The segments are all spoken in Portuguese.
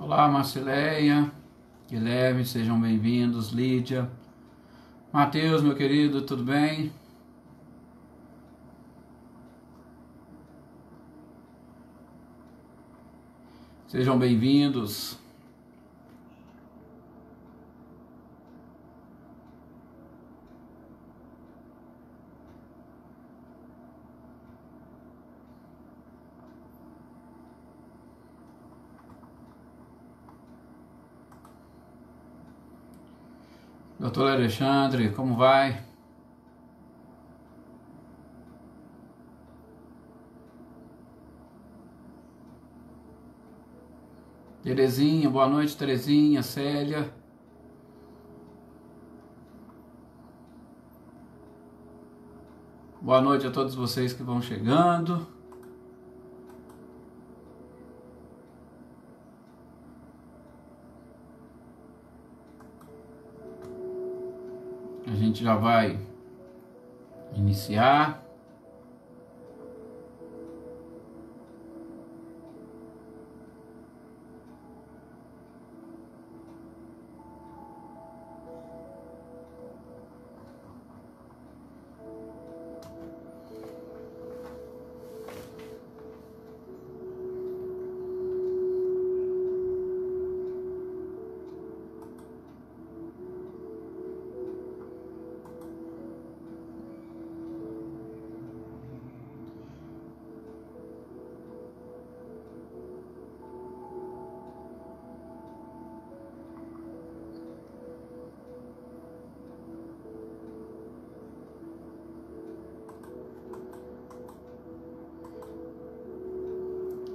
Olá, Marcileia, Guilherme, sejam bem-vindos, Lídia, Matheus, meu querido, tudo bem? Sejam bem-vindos. Doutor Alexandre, como vai? Terezinha, boa noite, Terezinha, Célia. Boa noite a todos vocês que vão chegando. A gente já vai iniciar.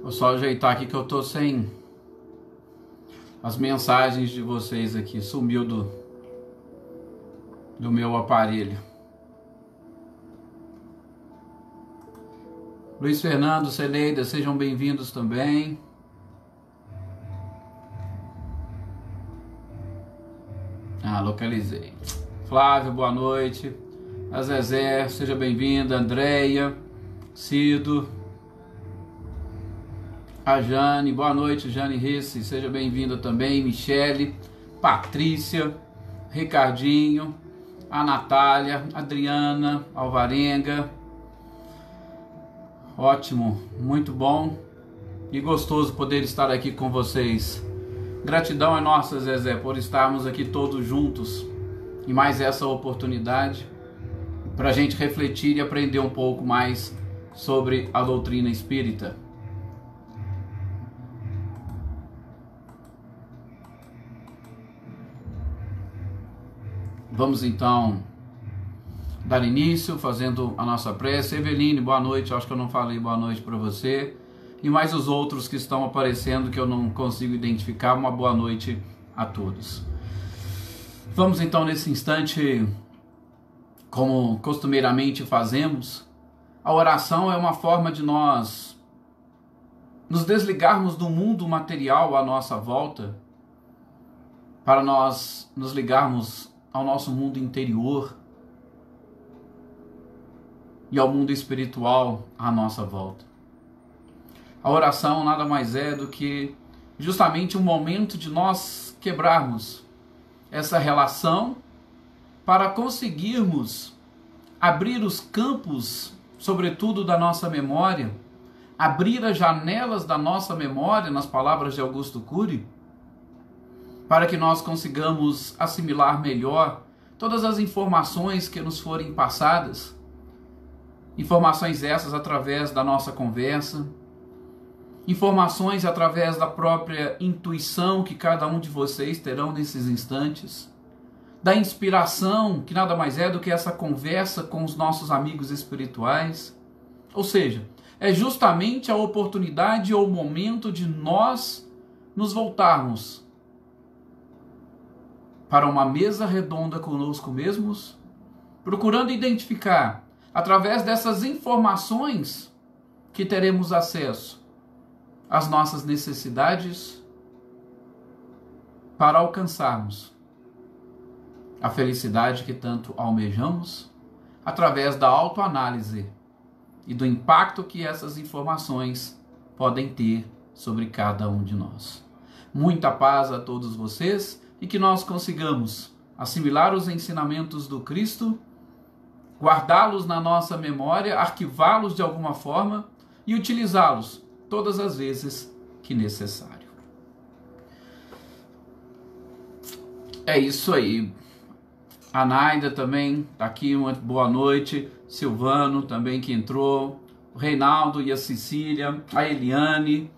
Vou só ajeitar aqui que eu tô sem as mensagens de vocês aqui. Sumiu do meu aparelho. Luiz Fernando, Celeida, sejam bem-vindos também. Localizei. Flávio, boa noite. A Zezé, seja bem-vinda. Andréia, Cido. A Jane, boa noite, Jane Risse, seja bem-vinda também. Michele, Patrícia, Ricardinho, a Natália, Adriana, Alvarenga. Ótimo, muito bom e gostoso poder estar aqui com vocês. Gratidão é nossa, Zezé, por estarmos aqui todos juntos e mais essa oportunidade para a gente refletir e aprender um pouco mais sobre a doutrina espírita. Vamos então dar início fazendo a nossa prece. Eveline, boa noite, acho que eu não falei boa noite para você. E mais os outros que estão aparecendo que eu não consigo identificar, uma boa noite a todos. Vamos então nesse instante, como costumeiramente fazemos, a oração é uma forma de nós nos desligarmos do mundo material à nossa volta, para nós nos ligarmos ao nosso mundo interior e ao mundo espiritual à nossa volta. A oração nada mais é do que justamente um momento de nós quebrarmos essa relação para conseguirmos abrir os campos, sobretudo da nossa memória, abrir as janelas da nossa memória, nas palavras de Augusto Cury, para que nós consigamos assimilar melhor todas as informações que nos forem passadas, informações essas através da nossa conversa, informações através da própria intuição que cada um de vocês terão nesses instantes, da inspiração, que nada mais é do que essa conversa com os nossos amigos espirituais. Ou seja, é justamente a oportunidade ou o momento de nós nos voltarmos para uma mesa redonda conosco mesmos, procurando identificar, através dessas informações que teremos acesso, as nossas necessidades para alcançarmos a felicidade que tanto almejamos, através da autoanálise e do impacto que essas informações podem ter sobre cada um de nós. Muita paz a todos vocês e que nós consigamos assimilar os ensinamentos do Cristo, guardá-los na nossa memória, arquivá-los de alguma forma e utilizá-los todas as vezes que necessário. É isso aí. A Naida também está aqui, uma boa noite. Silvano também que entrou. O Reinaldo e a Cecília. A Eliane.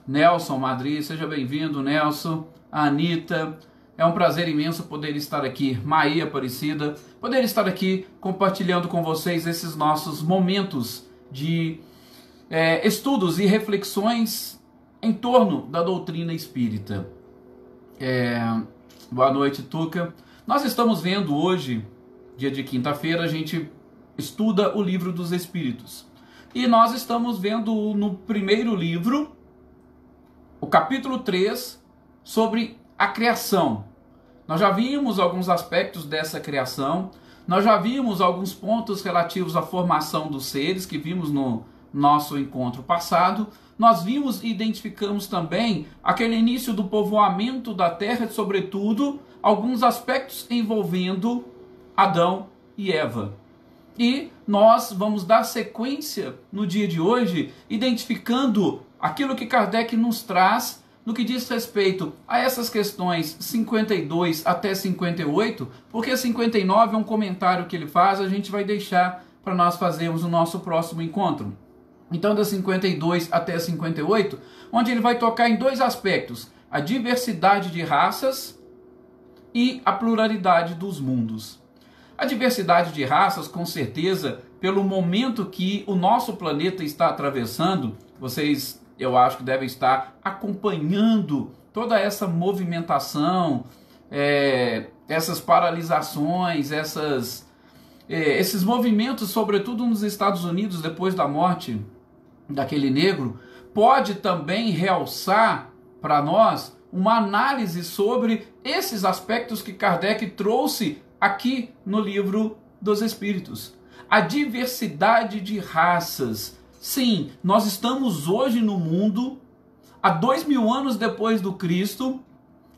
Nelson Madrid, seja bem-vindo, Nelson. A Anitta. É um prazer imenso poder estar aqui. Maia Aparecida. Poder estar aqui compartilhando com vocês esses nossos momentos de estudos e reflexões em torno da doutrina espírita. Boa noite, Tuca. Nós estamos vendo hoje, dia de quinta-feira, a gente estuda o Livro dos Espíritos. E nós estamos vendo no primeiro livro, o capítulo 3, sobre a criação. Nós já vimos alguns aspectos dessa criação, nós já vimos alguns pontos relativos à formação dos seres, que vimos no nosso encontro passado. Nós vimos e identificamos também aquele início do povoamento da terra, sobretudo alguns aspectos envolvendo Adão e Eva. E nós vamos dar sequência no dia de hoje, identificando aquilo que Kardec nos traz no que diz respeito a essas questões 52 até 58, porque 59 é um comentário que ele faz, a gente vai deixar para nós fazermos o nosso próximo encontro. Então, das 52 até 58, onde ele vai tocar em dois aspectos: a diversidade de raças e a pluralidade dos mundos. A diversidade de raças, com certeza, pelo momento que o nosso planeta está atravessando, vocês, eu acho que devem estar acompanhando toda essa movimentação, essas paralisações, esses movimentos, sobretudo nos Estados Unidos, depois da morte daquele negro, pode também realçar para nós uma análise sobre esses aspectos que Kardec trouxe aqui no Livro dos Espíritos. A diversidade de raças. Sim, nós estamos hoje no mundo, há 2000 anos depois do Cristo,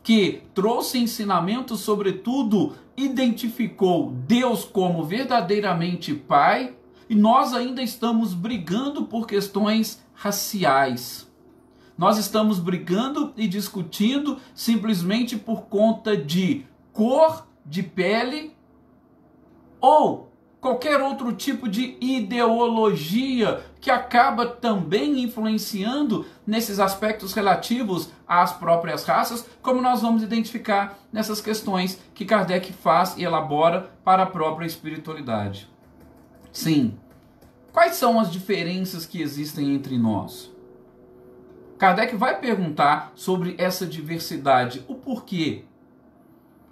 que trouxe ensinamentos, sobretudo, identificou Deus como verdadeiramente Pai, e nós ainda estamos brigando por questões raciais. Nós estamos brigando e discutindo simplesmente por conta de cor de pele ou qualquer outro tipo de ideologia que acaba também influenciando nesses aspectos relativos às próprias raças, como nós vamos identificar nessas questões que Kardec faz e elabora para a própria espiritualidade. Sim. Quais são as diferenças que existem entre nós? Kardec vai perguntar sobre essa diversidade, o porquê.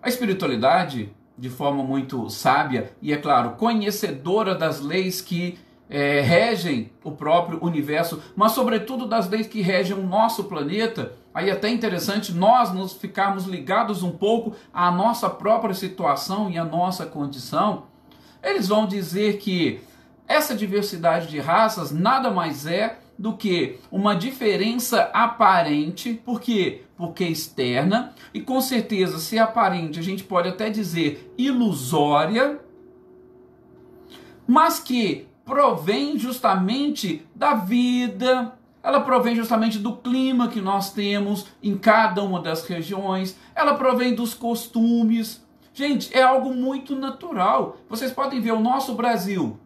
A espiritualidade, de forma muito sábia e, é claro, conhecedora das leis que regem o próprio universo, mas sobretudo das leis que regem o nosso planeta, aí é até interessante nós nos ficarmos ligados um pouco à nossa própria situação e à nossa condição. Eles vão dizer que essa diversidade de raças nada mais é do que uma diferença aparente. Por quê? Porque externa, e com certeza, se é aparente, a gente pode até dizer ilusória, mas que provém justamente da vida, ela provém justamente do clima que nós temos em cada uma das regiões, ela provém dos costumes. Gente, é algo muito natural. Vocês podem ver o nosso Brasil,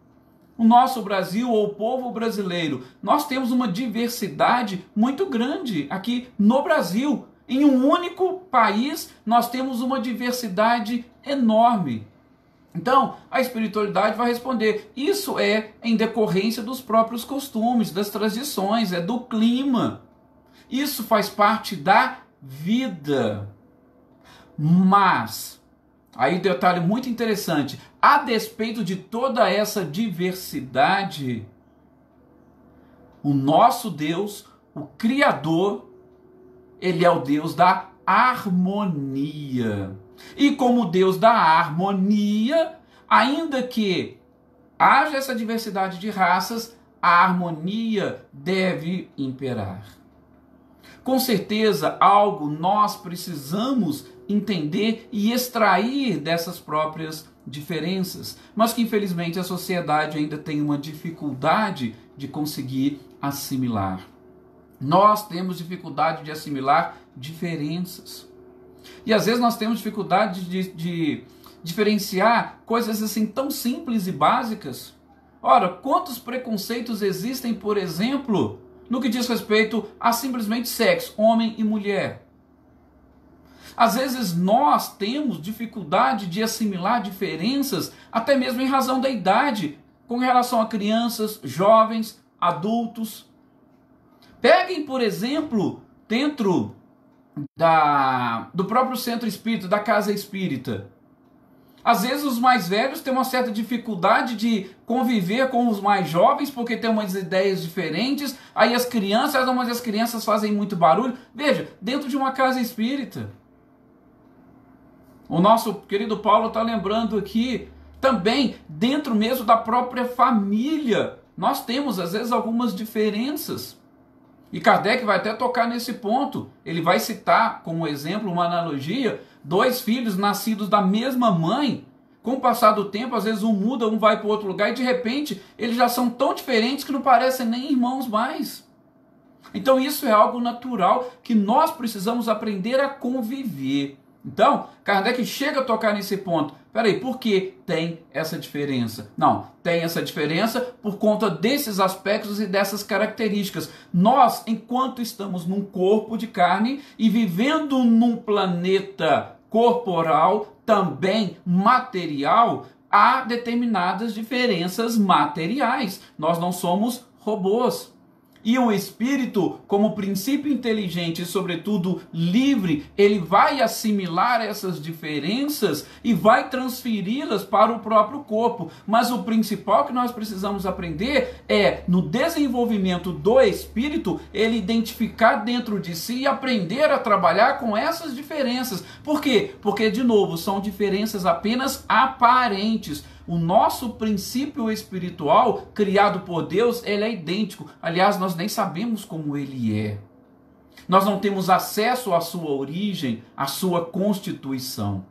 ou o povo brasileiro, nós temos uma diversidade muito grande aqui no Brasil. Em um único país, nós temos uma diversidade enorme. Então, a espiritualidade vai responder, isso é em decorrência dos próprios costumes, das tradições, é do clima. Isso faz parte da vida. Mas, aí um detalhe muito interessante, a despeito de toda essa diversidade, o nosso Deus, o Criador, ele é o Deus da harmonia. E como Deus da harmonia, ainda que haja essa diversidade de raças, a harmonia deve imperar. Com certeza, algo nós precisamos entender e extrair dessas próprias diferenças, mas que infelizmente a sociedade ainda tem uma dificuldade de conseguir assimilar. Nós temos dificuldade de assimilar diferenças. E às vezes nós temos dificuldade de diferenciar coisas assim tão simples e básicas. Ora, quantos preconceitos existem, por exemplo, no que diz respeito a simplesmente sexo, homem e mulher? Às vezes nós temos dificuldade de assimilar diferenças, até mesmo em razão da idade, com relação a crianças, jovens, adultos. Peguem, por exemplo, dentro do próprio centro espírita, da casa espírita. Às vezes os mais velhos têm uma certa dificuldade de conviver com os mais jovens, porque têm umas ideias diferentes. Aí as crianças fazem muito barulho. Veja, dentro de uma casa espírita. O nosso querido Paulo está lembrando aqui, também dentro mesmo da própria família, nós temos às vezes algumas diferenças. E Kardec vai até tocar nesse ponto. Ele vai citar como exemplo, uma analogia, 2 filhos nascidos da mesma mãe. Com o passar do tempo, às vezes um muda, um vai para outro lugar e de repente eles já são tão diferentes que não parecem nem irmãos mais. Então isso é algo natural que nós precisamos aprender a conviver. Então, Kardec chega a tocar nesse ponto. Peraí, por que tem essa diferença? Não, tem essa diferença por conta desses aspectos e dessas características. Nós, enquanto estamos num corpo de carne e vivendo num planeta corporal, também material, há determinadas diferenças materiais. Nós não somos robôs. E o espírito, como princípio inteligente e, sobretudo, livre, ele vai assimilar essas diferenças e vai transferi-las para o próprio corpo. Mas o principal que nós precisamos aprender é, no desenvolvimento do espírito, ele identificar dentro de si e aprender a trabalhar com essas diferenças. Por quê? Porque, de novo, são diferenças apenas aparentes. O nosso princípio espiritual, criado por Deus, ele é idêntico. Aliás, nós nem sabemos como ele é. Nós não temos acesso à sua origem, à sua constituição.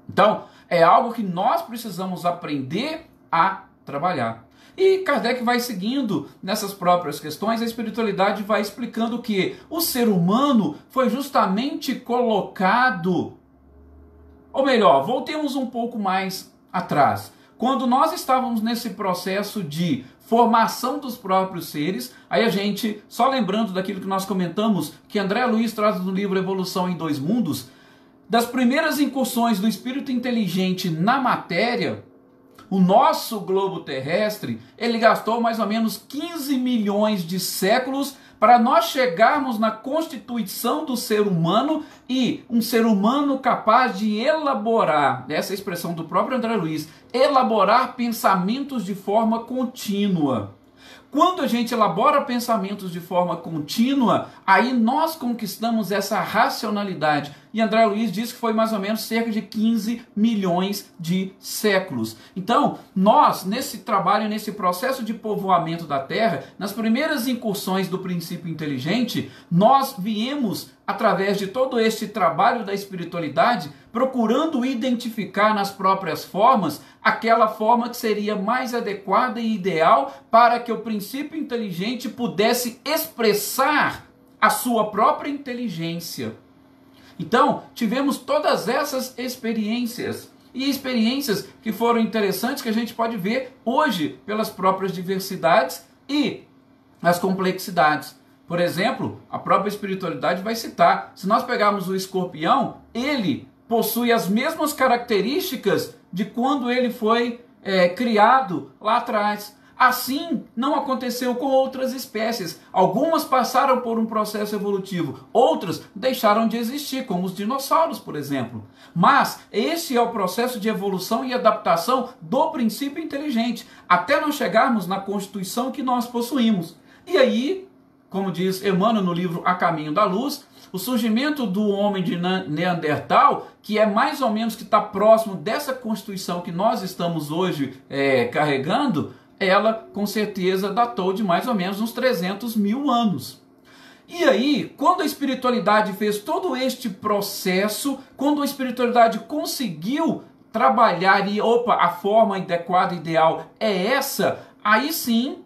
Então, é algo que nós precisamos aprender a trabalhar. E Kardec vai seguindo nessas próprias questões, a espiritualidade vai explicando que o ser humano foi justamente colocado, ou melhor, voltemos um pouco mais atrás. Quando nós estávamos nesse processo de formação dos próprios seres, aí a gente, só lembrando daquilo que nós comentamos, que André Luiz traz no livro Evolução em Dois Mundos, das primeiras incursões do espírito inteligente na matéria, o nosso globo terrestre, ele gastou mais ou menos 15 milhões de séculos para nós chegarmos na constituição do ser humano e um ser humano capaz de elaborar, essa expressão do próprio André Luiz, elaborar pensamentos de forma contínua. Quando a gente elabora pensamentos de forma contínua, aí nós conquistamos essa racionalidade. E André Luiz diz que foi mais ou menos cerca de 15 milhões de séculos. Então, nós, nesse trabalho, nesse processo de povoamento da Terra, nas primeiras incursões do princípio inteligente, nós viemos, através de todo este trabalho da espiritualidade, procurando identificar nas próprias formas aquela forma que seria mais adequada e ideal para que o princípio inteligente pudesse expressar a sua própria inteligência. Então, tivemos todas essas experiências, e experiências que foram interessantes, que a gente pode ver hoje pelas próprias diversidades e as complexidades. Por exemplo, a própria espiritualidade vai citar, se nós pegarmos o escorpião, ele possui as mesmas características de quando ele foi criado lá atrás. Assim, não aconteceu com outras espécies. Algumas passaram por um processo evolutivo, outras deixaram de existir, como os dinossauros, por exemplo. Mas esse é o processo de evolução e adaptação do princípio inteligente, até nós chegarmos na constituição que nós possuímos. E aí, como diz Emmanuel no livro A Caminho da Luz, o surgimento do homem de Neandertal, que é mais ou menos que está próximo dessa constituição que nós estamos hoje carregando, ela com certeza datou de mais ou menos uns 300 mil anos. E aí, quando a espiritualidade fez todo este processo, quando a espiritualidade conseguiu trabalhar e, a forma adequada, ideal é essa, aí sim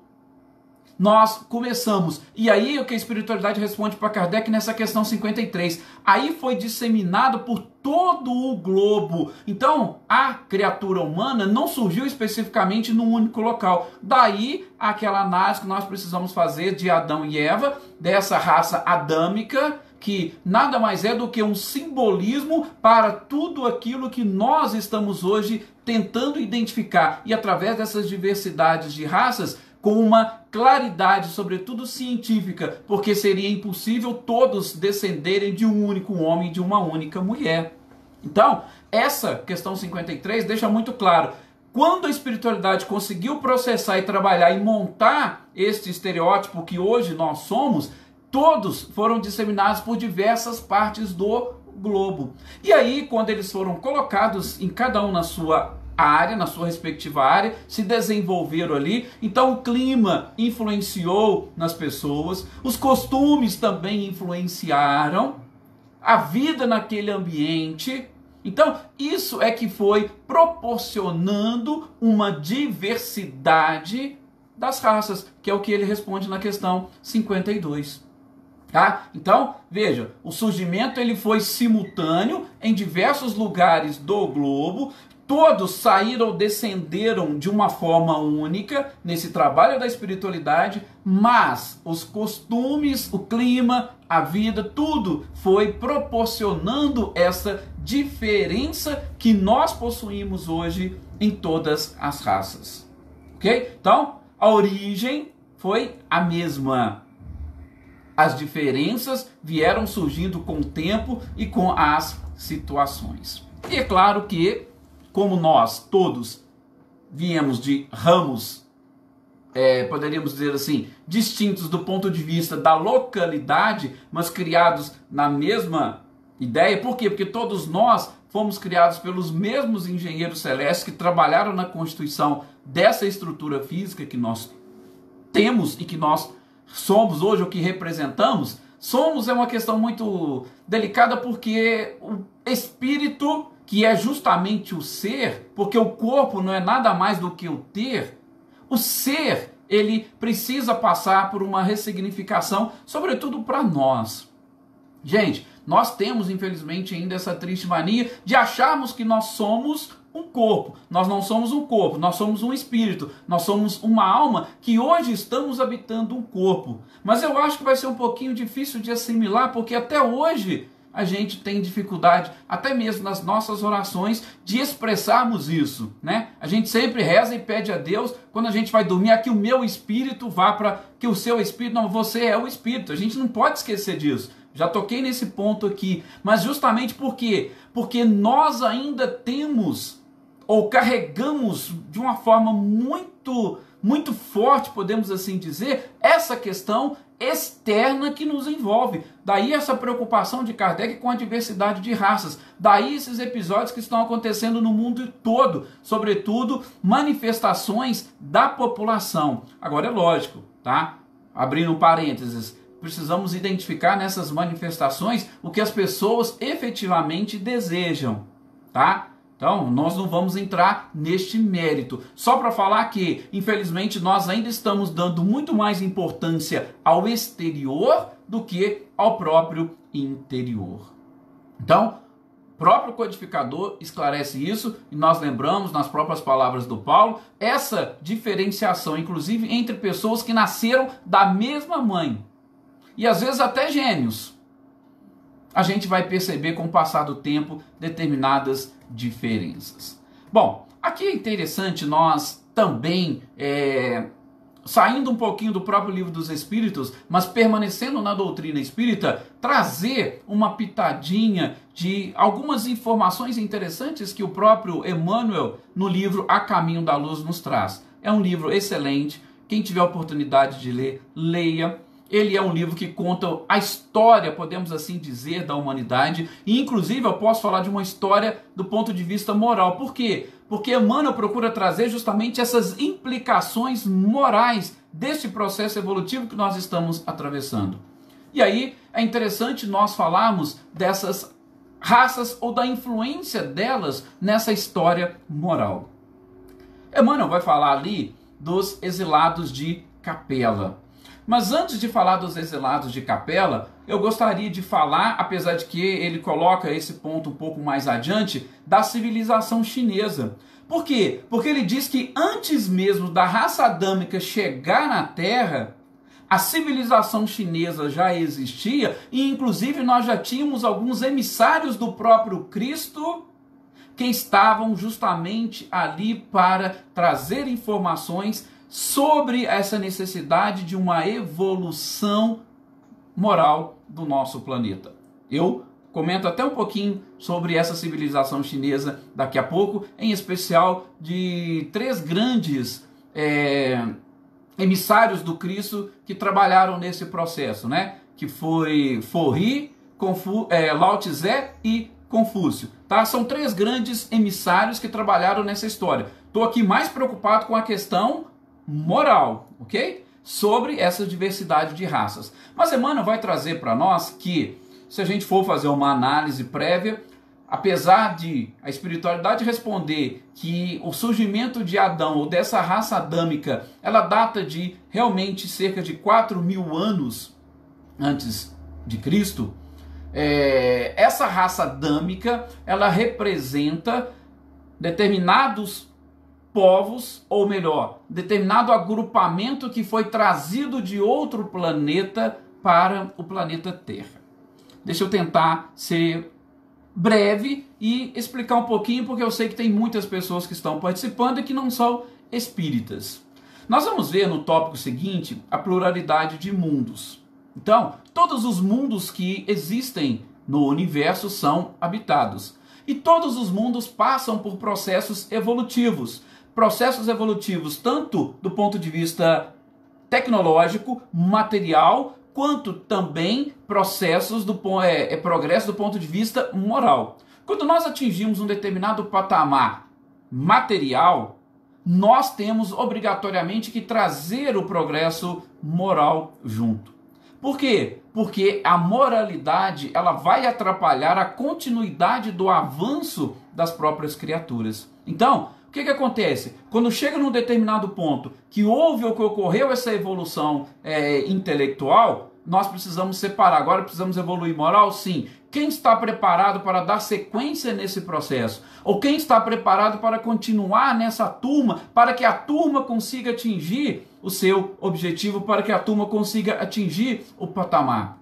nós começamos. E aí o que a espiritualidade responde para Kardec nessa questão 53. Aí foi disseminado por todo o globo. Então, a criatura humana não surgiu especificamente num único local. Daí, aquela análise que nós precisamos fazer de Adão e Eva, dessa raça adâmica, que nada mais é do que um simbolismo para tudo aquilo que nós estamos hoje tentando identificar. E através dessas diversidades de raças, com uma claridade, sobretudo científica, porque seria impossível todos descenderem de um único homem e de uma única mulher. Então, essa questão 53 deixa muito claro, quando a espiritualidade conseguiu processar e trabalhar e montar este estereótipo que hoje nós somos, todos foram disseminados por diversas partes do globo. E aí, quando eles foram colocados em cada um na sua área, na sua respectiva área, se desenvolveram ali, então o clima influenciou nas pessoas, os costumes também influenciaram, a vida naquele ambiente. Então, isso é que foi proporcionando uma diversidade das raças, que é o que ele responde na questão 52. Tá? Então, veja, o surgimento ele foi simultâneo em diversos lugares do globo, todos saíram, descenderam de uma forma única nesse trabalho da espiritualidade, mas os costumes, o clima, a vida, tudo foi proporcionando essa diferença que nós possuímos hoje em todas as raças. Ok? Então, a origem foi a mesma. As diferenças vieram surgindo com o tempo e com as situações. E é claro que, como nós todos viemos de ramos, poderíamos dizer assim, distintos do ponto de vista da localidade, mas criados na mesma ideia. Por quê? Porque todos nós fomos criados pelos mesmos engenheiros celestes que trabalharam na constituição dessa estrutura física que nós temos e que nós somos hoje, o que representamos. Somos é uma questão muito delicada, porque o espírito, que é justamente o ser, porque o corpo não é nada mais do que o ter, o ser, ele precisa passar por uma ressignificação, sobretudo para nós. Gente, nós temos infelizmente ainda essa triste mania de acharmos que nós somos um corpo. Nós não somos um corpo, nós somos um espírito, nós somos uma alma que hoje estamos habitando um corpo. Mas eu acho que vai ser um pouquinho difícil de assimilar, porque até hoje a gente tem dificuldade, até mesmo nas nossas orações, de expressarmos isso, né? A gente sempre reza e pede a Deus, quando a gente vai dormir, que o meu espírito vá para que o seu espírito, não, você é o espírito. A gente não pode esquecer disso. Já toquei nesse ponto aqui, mas justamente por quê? Porque nós ainda temos, ou carregamos de uma forma muito forte, podemos assim dizer, essa questão externa que nos envolve. Daí essa preocupação de Kardec com a diversidade de raças. Daí esses episódios que estão acontecendo no mundo todo, sobretudo manifestações da população. Agora é lógico, tá? Abrindo um parênteses, precisamos identificar nessas manifestações o que as pessoas efetivamente desejam, tá? Então, nós não vamos entrar neste mérito. Só para falar que, infelizmente, nós ainda estamos dando muito mais importância ao exterior do que ao próprio interior. Então, o próprio codificador esclarece isso, e nós lembramos, nas próprias palavras do Paulo, essa diferenciação, inclusive, entre pessoas que nasceram da mesma mãe, e às vezes até gêmeos. A gente vai perceber com o passar do tempo determinadas diferenças. Bom, aqui é interessante nós também, saindo um pouquinho do próprio Livro dos Espíritos, mas permanecendo na doutrina espírita, trazer uma pitadinha de algumas informações interessantes que o próprio Emmanuel, no livro A Caminho da Luz, nos traz. É um livro excelente, quem tiver a oportunidade de ler, leia. Ele é um livro que conta a história, podemos assim dizer, da humanidade. E inclusive eu posso falar de uma história do ponto de vista moral. Por quê? Porque Emmanuel procura trazer justamente essas implicações morais deste processo evolutivo que nós estamos atravessando. E aí é interessante nós falarmos dessas raças ou da influência delas nessa história moral. Emmanuel vai falar ali dos exilados de Capela. Mas antes de falar dos exilados de Capela, eu gostaria de falar, apesar de que ele coloca esse ponto um pouco mais adiante, da civilização chinesa. Por quê? Porque ele diz que antes mesmo da raça adâmica chegar na Terra, a civilização chinesa já existia e inclusive nós já tínhamos alguns emissários do próprio Cristo que estavam justamente ali para trazer informações sobre essa necessidade de uma evolução moral do nosso planeta. Eu comento até um pouquinho sobre essa civilização chinesa daqui a pouco, em especial de três grandes emissários do Cristo que trabalharam nesse processo, né? Que foi Forri, Lao Tse e Confúcio. Tá? São três grandes emissários que trabalharam nessa história. Estou aqui mais preocupado com a questão moral, ok? Sobre essa diversidade de raças. Mas Emmanuel vai trazer para nós que, se a gente for fazer uma análise prévia, apesar de a espiritualidade responder que o surgimento de Adão, ou dessa raça adâmica, ela data de realmente cerca de 4.000 anos antes de Cristo, essa raça adâmica, ela representa determinados povos, ou melhor, determinado agrupamento que foi trazido de outro planeta para o planeta Terra. Deixa eu tentar ser breve e explicar um pouquinho, porque eu sei que tem muitas pessoas que estão participando e que não são espíritas. Nós vamos ver no tópico seguinte a pluralidade de mundos. Então, todos os mundos que existem no universo são habitados. E todos os mundos passam por processos evolutivos. Processos evolutivos tanto do ponto de vista tecnológico, material, quanto também processos progresso do ponto de vista moral. Quando nós atingimos um determinado patamar material, nós temos obrigatoriamente que trazer o progresso moral junto. Por quê? Porque a moralidade ela vai atrapalhar a continuidade do avanço das próprias criaturas. Então, o que acontece? Quando chega num determinado ponto que houve ou que ocorreu essa evolução intelectual, nós precisamos separar. Agora precisamos evoluir moral? Sim. Quem está preparado para dar sequência nesse processo? Ou quem está preparado para continuar nessa turma, para que a turma consiga atingir o seu objetivo, para que a turma consiga atingir o patamar?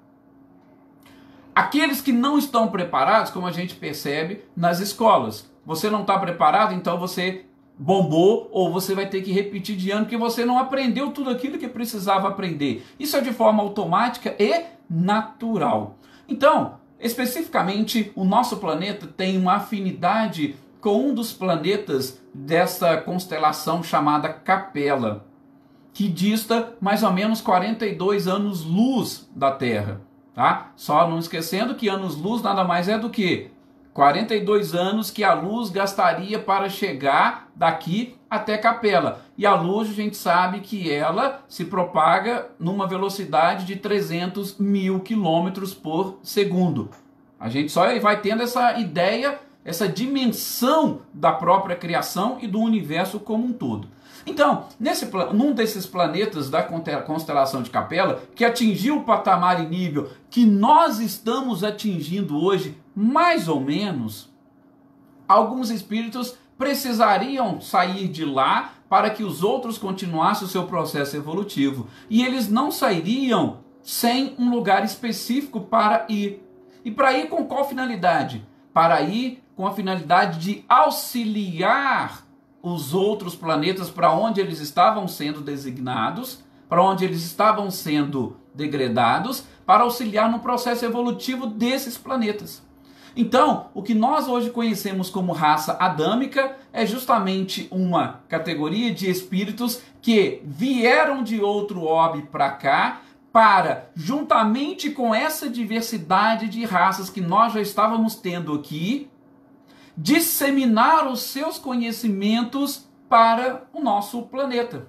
Aqueles que não estão preparados, como a gente percebe nas escolas. Você não está preparado, então você bombou, ou você vai ter que repetir de ano, porque você não aprendeu tudo aquilo que precisava aprender. Isso é de forma automática e natural. Então, especificamente, o nosso planeta tem uma afinidade com um dos planetas dessa constelação chamada Capela, que dista mais ou menos 42 anos-luz da Terra. Tá? Só não esquecendo que anos-luz nada mais é do que 42 anos que a luz gastaria para chegar daqui até Capela. E a luz, a gente sabe que ela se propaga numa velocidade de 300 mil quilômetros por segundo. A gente só vai tendo essa ideia, essa dimensão da própria criação e do universo como um todo. Então, num desses planetas da constelação de Capela, que atingiu o patamar e nível que nós estamos atingindo hoje, mais ou menos, alguns espíritos precisariam sair de lá para que os outros continuassem o seu processo evolutivo. E eles não sairiam sem um lugar específico para ir. E para ir com qual finalidade? Para ir com a finalidade de auxiliar os outros planetas para onde eles estavam sendo designados, para onde eles estavam sendo degradados, para auxiliar no processo evolutivo desses planetas. Então, o que nós hoje conhecemos como raça adâmica é justamente uma categoria de espíritos que vieram de outro orbe para cá, para, juntamente com essa diversidade de raças que nós já estávamos tendo aqui, disseminar os seus conhecimentos para o nosso planeta.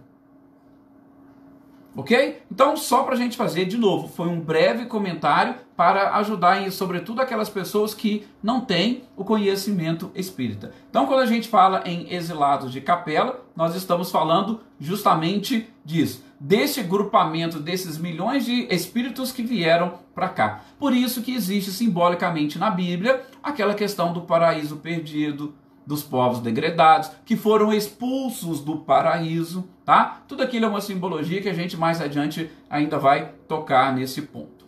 Ok? Então, só para a gente fazer de novo, foi um breve comentário para ajudar, sobretudo, aquelas pessoas que não têm o conhecimento espírita. Então, quando a gente fala em exilados de capela, nós estamos falando justamente disso, desse grupamento, desses milhões de espíritos que vieram para cá. Por isso que existe simbolicamente na Bíblia aquela questão do paraíso perdido, dos povos degredados, que foram expulsos do paraíso, tá? Tudo aquilo é uma simbologia que a gente mais adiante ainda vai tocar nesse ponto.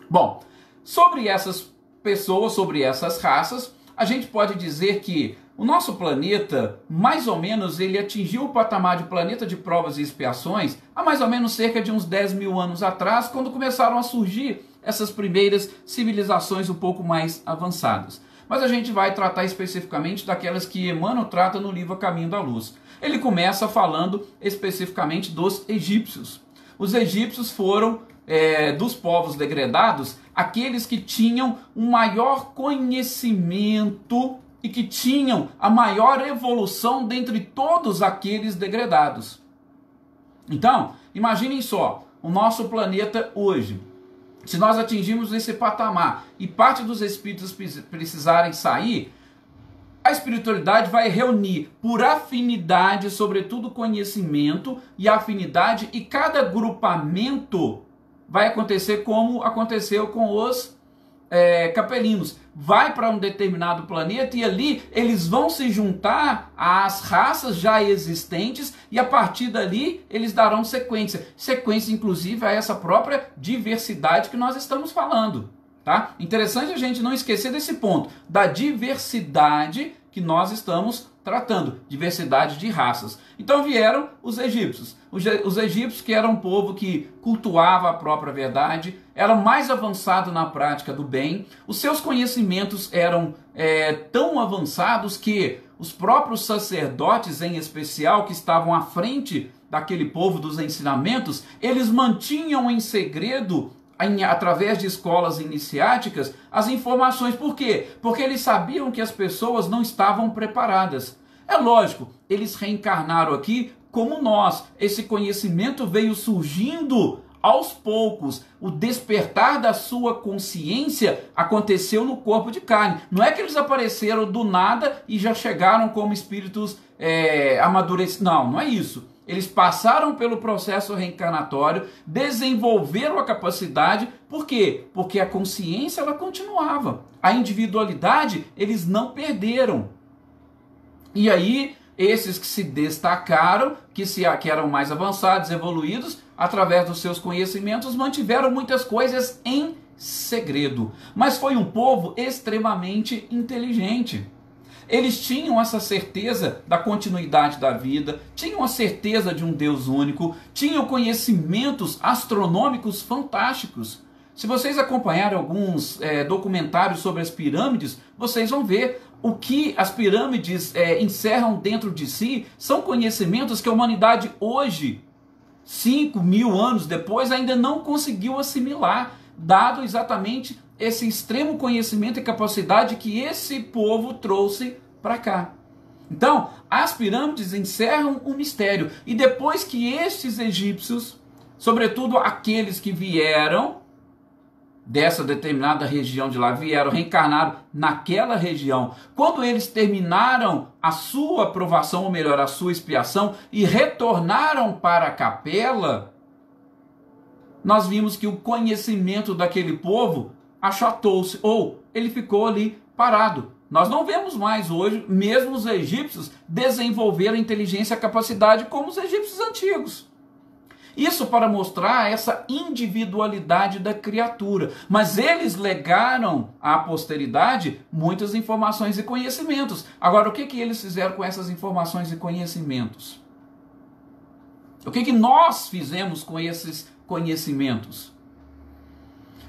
Bom, sobre essas pessoas, sobre essas raças, a gente pode dizer que o nosso planeta, mais ou menos, ele atingiu o patamar de planeta de provas e expiações há mais ou menos cerca de uns 10 mil anos atrás, quando começaram a surgir essas primeiras civilizações um pouco mais avançadas. Mas a gente vai tratar especificamente daquelas que Emmanuel trata no livro A Caminho da Luz. Ele começa falando especificamente dos egípcios. Os egípcios foram, dos povos degredados, aqueles que tinham um maior conhecimento e que tinham a maior evolução dentre todos aqueles degredados. Então, imaginem só, o nosso planeta hoje. Se nós atingirmos esse patamar e parte dos espíritos precisarem sair, a espiritualidade vai reunir por afinidade, sobretudo conhecimento e afinidade, e cada grupamento vai acontecer como aconteceu com os capelinos. Vai para um determinado planeta e ali eles vão se juntar às raças já existentes e a partir dali eles darão sequência. Sequência, inclusive, a essa própria diversidade que nós estamos falando. Tá? Interessante a gente não esquecer desse ponto, da diversidade que nós estamos tratando, diversidade de raças. Então vieram os egípcios. Os egípcios, que eram um povo que cultuava a própria verdade, eram mais avançados na prática do bem, os seus conhecimentos eram tão avançados que os próprios sacerdotes, em especial, que estavam à frente daquele povo dos ensinamentos, eles mantinham em segredo, através de escolas iniciáticas, as informações. Por quê? Porque eles sabiam que as pessoas não estavam preparadas. É lógico, eles reencarnaram aqui como nós. Esse conhecimento veio surgindo aos poucos. O despertar da sua consciência aconteceu no corpo de carne. Não é que eles apareceram do nada e já chegaram como espíritos amadurecidos. Não é isso. Eles passaram pelo processo reencarnatório, desenvolveram a capacidade. Por quê? Porque a consciência ela continuava. A individualidade eles não perderam. E aí, esses que se destacaram, que eram mais avançados, evoluídos, através dos seus conhecimentos, mantiveram muitas coisas em segredo. Mas foi um povo extremamente inteligente. Eles tinham essa certeza da continuidade da vida, tinham a certeza de um Deus único, tinham conhecimentos astronômicos fantásticos. Se vocês acompanharem alguns documentários sobre as pirâmides, vocês vão ver o que as pirâmides encerram dentro de si. São conhecimentos que a humanidade hoje, 5.000 anos depois, ainda não conseguiu assimilar, dado exatamente esse extremo conhecimento e capacidade que esse povo trouxe para cá. Então, as pirâmides encerram um mistério. E depois que estes egípcios, sobretudo aqueles que vieram dessa determinada região de lá, vieram, reencarnaram naquela região, quando eles terminaram a sua provação, ou melhor, a sua expiação, e retornaram para a capela, nós vimos que o conhecimento daquele povo achatou-se, ou ele ficou ali parado. Nós não vemos mais hoje, mesmo os egípcios desenvolveram inteligência e capacidade como os egípcios antigos. Isso para mostrar essa individualidade da criatura. Mas eles legaram à posteridade muitas informações e conhecimentos. Agora, o que eles fizeram com essas informações e conhecimentos? O que nós fizemos com esses conhecimentos?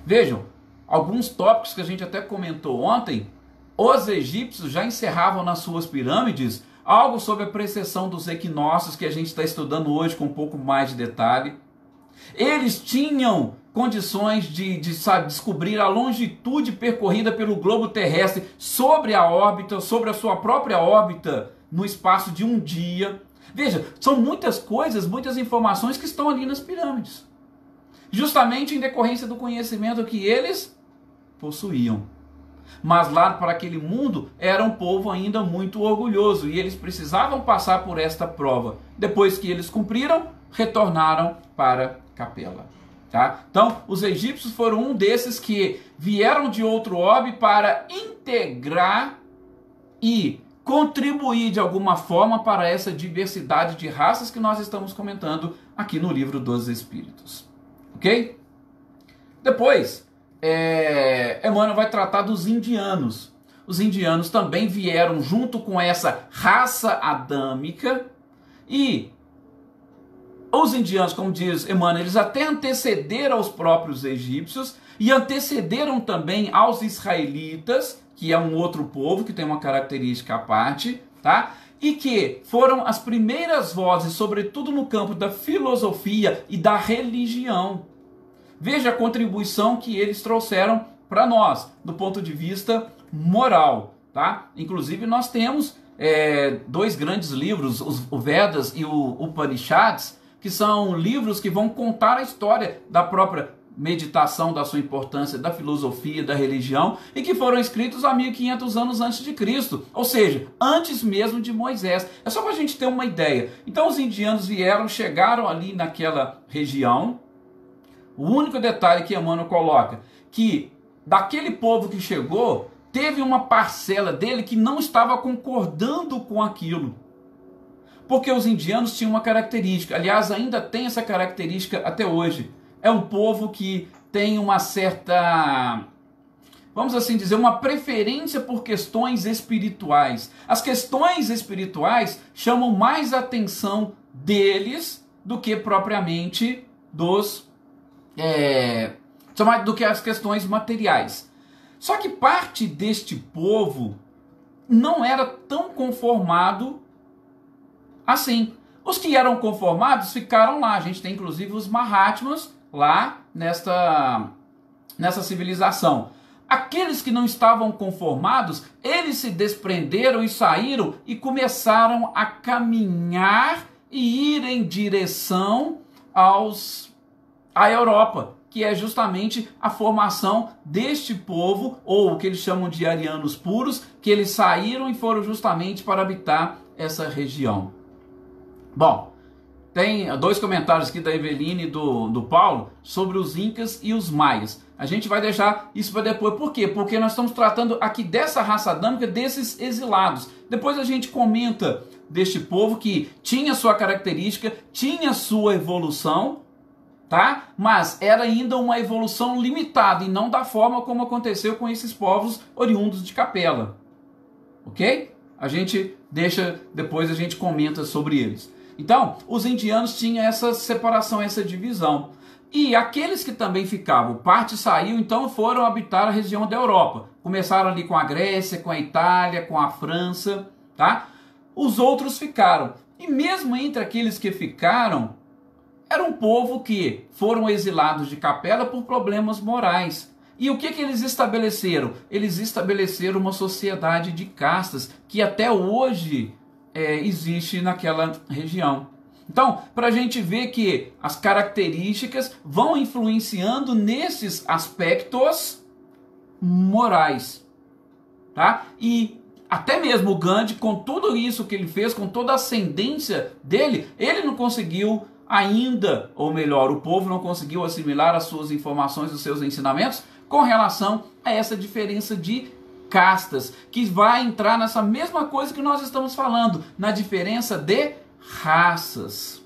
Vejam, alguns tópicos que a gente até comentou ontem. Os egípcios já encerravam nas suas pirâmides algo sobre a precessão dos equinócios, que a gente está estudando hoje com um pouco mais de detalhe. Eles tinham condições de descobrir a longitude percorrida pelo globo terrestre sobre a órbita, sobre a sua própria órbita, no espaço de um dia. Veja, são muitas coisas, muitas informações que estão ali nas pirâmides. Justamente em decorrência do conhecimento que eles possuíam. Mas lá para aquele mundo era um povo ainda muito orgulhoso e eles precisavam passar por esta prova. Depois que eles cumpriram, retornaram para Capela. Tá? Então, os egípcios foram um desses que vieram de outro orbe para integrar e contribuir de alguma forma para essa diversidade de raças que nós estamos comentando aqui no livro dos Espíritos. Ok? Depois, Emmanuel vai tratar dos indianos. Os indianos também vieram junto com essa raça adâmica e os indianos, como diz Emmanuel, eles até antecederam aos próprios egípcios e antecederam também aos israelitas, que é um outro povo que tem uma característica à parte, tá? E que foram as primeiras vozes, sobretudo no campo da filosofia e da religião. Veja a contribuição que eles trouxeram para nós, do ponto de vista moral, tá? Inclusive nós temos dois grandes livros, o Vedas e o Upanishads, que são livros que vão contar a história da própria meditação, da sua importância, da filosofia, da religião, e que foram escritos há 1500 anos antes de Cristo, ou seja, antes mesmo de Moisés. É só para a gente ter uma ideia. Então os indianos vieram, chegaram ali naquela região. O único detalhe que Emmanuel coloca, que daquele povo que chegou, teve uma parcela dele que não estava concordando com aquilo. Porque os indianos tinham uma característica, aliás, ainda tem essa característica até hoje. É um povo que tem uma certa, vamos assim dizer, uma preferência por questões espirituais. As questões espirituais chamam mais a atenção deles do que propriamente do que as questões materiais. Só que parte deste povo não era tão conformado assim. Os que eram conformados ficaram lá. A gente tem inclusive os Mahatmas lá nessa civilização. Aqueles que não estavam conformados, eles se desprenderam e saíram e começaram a caminhar e ir em direção à Europa, que é justamente a formação deste povo, ou o que eles chamam de arianos puros, que eles saíram e foram justamente para habitar essa região. Bom, tem dois comentários aqui da Eveline e do Paulo sobre os Incas e os Maias. A gente vai deixar isso para depois. Por quê? Porque nós estamos tratando aqui dessa raça adâmica, desses exilados. Depois a gente comenta deste povo que tinha sua característica, tinha sua evolução, tá? Mas era ainda uma evolução limitada e não da forma como aconteceu com esses povos oriundos de Capela. Ok? A gente deixa, depois a gente comenta sobre eles. Então, os indianos tinham essa separação, essa divisão. E aqueles que também ficavam, parte saiu, então foram habitar a região da Europa. Começaram ali com a Grécia, com a Itália, com a França, tá? Os outros ficaram. E mesmo entre aqueles que ficaram, era um povo que foram exilados de Capela por problemas morais. E o que eles estabeleceram? Eles estabeleceram uma sociedade de castas que até hoje existe naquela região. Então, para a gente ver que as características vão influenciando nesses aspectos morais, tá? E até mesmo o Gandhi, com tudo isso que ele fez, com toda a ascendência dele, ele não conseguiu ainda, ou melhor, o povo não conseguiu assimilar as suas informações, os seus ensinamentos com relação a essa diferença de castas, que vai entrar nessa mesma coisa que nós estamos falando, na diferença de raças,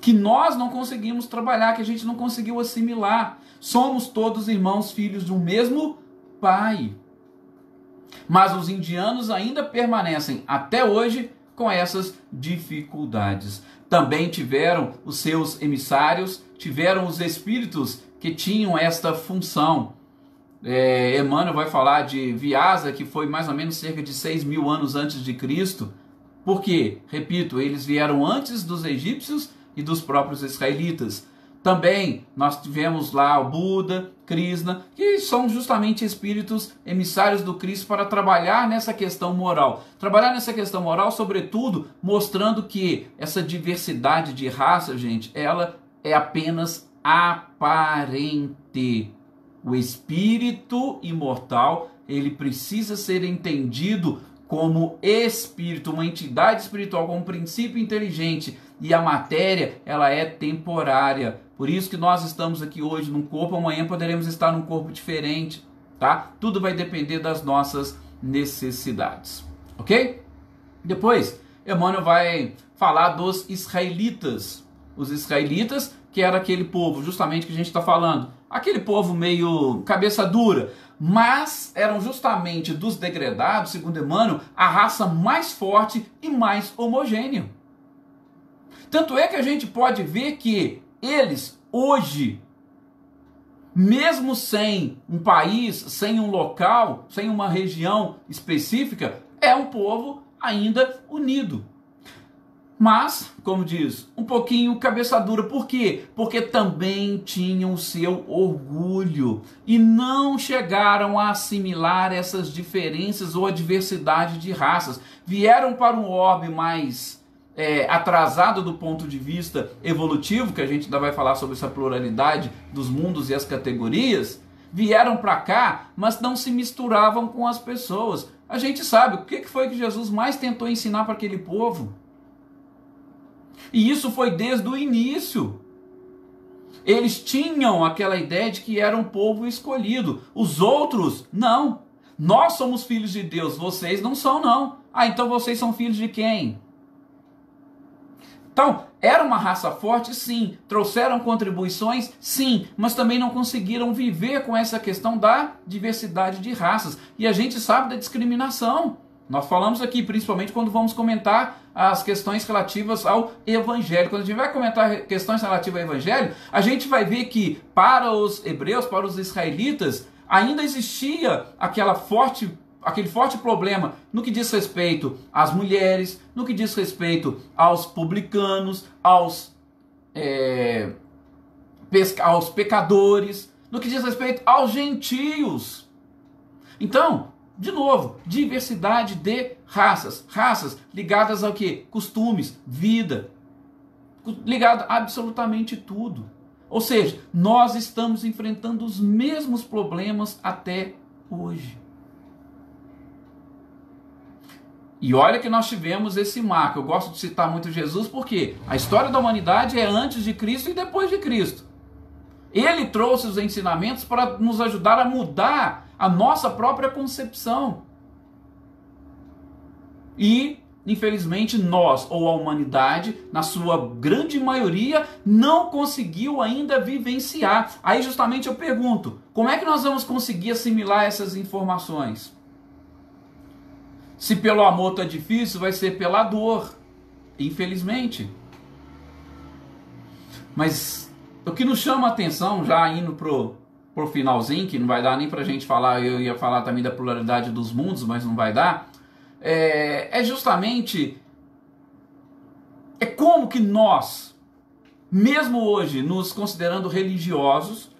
que nós não conseguimos trabalhar, que a gente não conseguiu assimilar. Somos todos irmãos, filhos de um mesmo pai. Mas os indianos ainda permanecem até hoje com essas dificuldades. Também tiveram os seus emissários, tiveram os espíritos que tinham esta função. Emmanuel vai falar de Vyasa, que foi mais ou menos cerca de 6.000 anos antes de Cristo. Por quê? Repito, eles vieram antes dos egípcios e dos próprios israelitas. Também nós tivemos lá o Buda, Krishna, que são justamente espíritos emissários do Cristo para trabalhar nessa questão moral. Trabalhar nessa questão moral, sobretudo, mostrando que essa diversidade de raça, gente, ela é apenas aparente. O espírito imortal, ele precisa ser entendido como espírito, uma entidade espiritual, como um princípio inteligente. E a matéria, ela é temporária. Por isso que nós estamos aqui hoje num corpo, amanhã poderemos estar num corpo diferente, tá? Tudo vai depender das nossas necessidades, ok? Depois, Emmanuel vai falar dos israelitas. Os israelitas, que era aquele povo, justamente que a gente está falando, aquele povo meio cabeça dura, mas eram justamente dos degredados, segundo Emmanuel, a raça mais forte e mais homogênea. Tanto é que a gente pode ver que eles, hoje, mesmo sem um país, sem um local, sem uma região específica, é um povo ainda unido. Mas, como diz, um pouquinho cabeça dura. Por quê? Porque também tinham seu orgulho e não chegaram a assimilar essas diferenças ou a diversidade de raças. Vieram para um orbe mais atrasado do ponto de vista evolutivo, que a gente ainda vai falar sobre essa pluralidade dos mundos e as categorias, vieram para cá, mas não se misturavam com as pessoas. A gente sabe o que foi que Jesus mais tentou ensinar para aquele povo. E isso foi desde o início. Eles tinham aquela ideia de que era um povo escolhido. Os outros, não. Nós somos filhos de Deus, vocês não são, não. Ah, então vocês são filhos de quem? Então, era uma raça forte, sim. Trouxeram contribuições, sim. Mas também não conseguiram viver com essa questão da diversidade de raças. E a gente sabe da discriminação. Nós falamos aqui, principalmente quando vamos comentar as questões relativas ao Evangelho. Quando a gente vai comentar questões relativas ao Evangelho, a gente vai ver que para os hebreus, para os israelitas, ainda existia aquele forte problema no que diz respeito às mulheres, no que diz respeito aos publicanos, aos pecadores, no que diz respeito aos gentios. Então, de novo, diversidade de raças. Raças ligadas ao quê? Costumes, vida. Ligado a absolutamente tudo. Ou seja, nós estamos enfrentando os mesmos problemas até hoje. E olha que nós tivemos esse marco. Eu gosto de citar muito Jesus porque a história da humanidade é antes de Cristo e depois de Cristo. Ele trouxe os ensinamentos para nos ajudar a mudar a nossa própria concepção. E, infelizmente, nós, ou a humanidade, na sua grande maioria, não conseguiu ainda vivenciar. Aí, justamente, eu pergunto, como é que nós vamos conseguir assimilar essas informações? Se pelo amor está difícil, vai ser pela dor. Infelizmente. Mas o que nos chama a atenção, já indo pro finalzinho, que não vai dar nem pra gente falar, eu ia falar também da pluralidade dos mundos, mas não vai dar, é justamente como que nós, mesmo hoje, nos considerando religiosos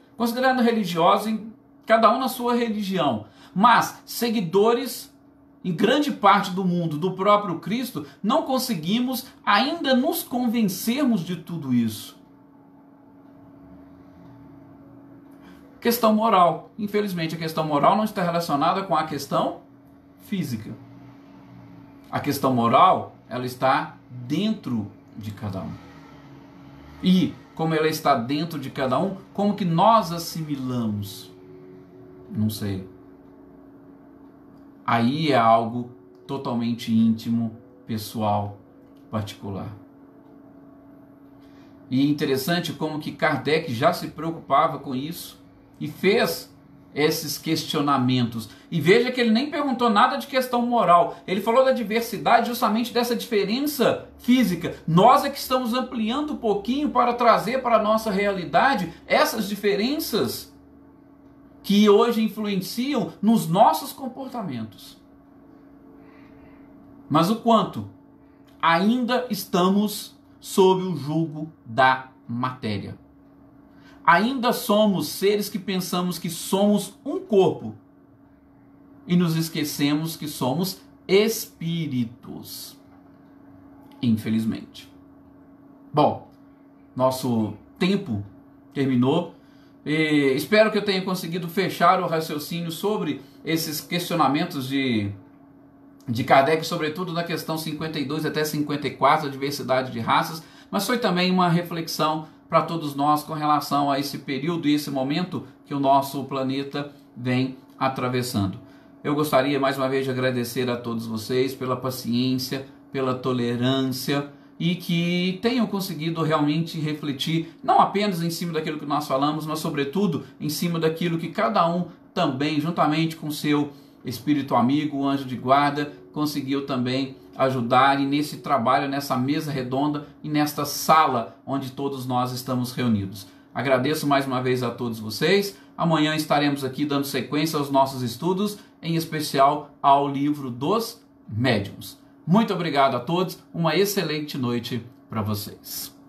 em cada um na sua religião, mas seguidores em grande parte do mundo do próprio Cristo, não conseguimos ainda nos convencermos de tudo isso. Questão moral. Infelizmente, a questão moral não está relacionada com a questão física. A questão moral, ela está dentro de cada um. E, como ela está dentro de cada um, como que nós assimilamos? Não sei. Aí é algo totalmente íntimo, pessoal, particular. E interessante como que Kardec já se preocupava com isso e fez esses questionamentos. E veja que ele nem perguntou nada de questão moral. Ele falou da diversidade justamente dessa diferença física. Nós é que estamos ampliando um pouquinho para trazer para a nossa realidade essas diferenças que hoje influenciam nos nossos comportamentos. Mas o quanto ainda estamos sob o jugo da matéria. Ainda somos seres que pensamos que somos um corpo e nos esquecemos que somos espíritos. Infelizmente. Bom, nosso tempo terminou. Espero que eu tenha conseguido fechar o raciocínio sobre esses questionamentos de Kardec, sobretudo na questão 52 até 54, a diversidade de raças, mas foi também uma reflexão para todos nós com relação a esse período e esse momento que o nosso planeta vem atravessando. Eu gostaria mais uma vez de agradecer a todos vocês pela paciência, pela tolerância e que tenham conseguido realmente refletir não apenas em cima daquilo que nós falamos, mas sobretudo em cima daquilo que cada um também, juntamente com seu espírito amigo, o anjo de guarda, conseguiu também ajudar e nesse trabalho, nessa mesa redonda e nesta sala onde todos nós estamos reunidos. Agradeço mais uma vez a todos vocês. Amanhã estaremos aqui dando sequência aos nossos estudos, em especial ao livro dos médiuns. Muito obrigado a todos, uma excelente noite para vocês.